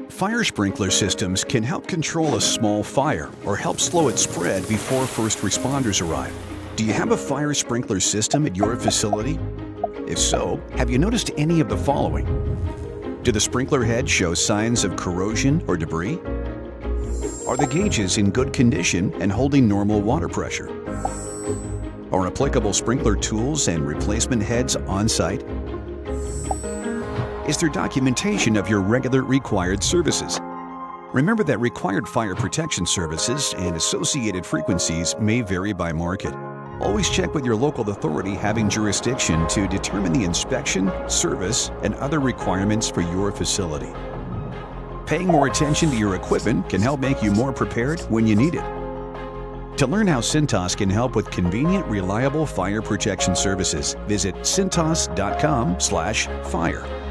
Fire sprinkler systems can help control a small fire or help slow its spread before first responders arrive. Do you have a fire sprinkler system at your facility? If so, have you noticed any of the following? Do the sprinkler heads show signs of corrosion or debris? Are the gauges in good condition and holding normal water pressure? Are applicable sprinkler tools and replacement heads on site? Is there documentation of your regular required services? Remember that required fire protection services and associated frequencies may vary by market. Always check with your local authority having jurisdiction to determine the inspection, service, and other requirements for your facility. Paying more attention to your equipment can help make you more prepared when you need it. To learn how Cintas can help with convenient, reliable fire protection services, visit cintas.com/fire.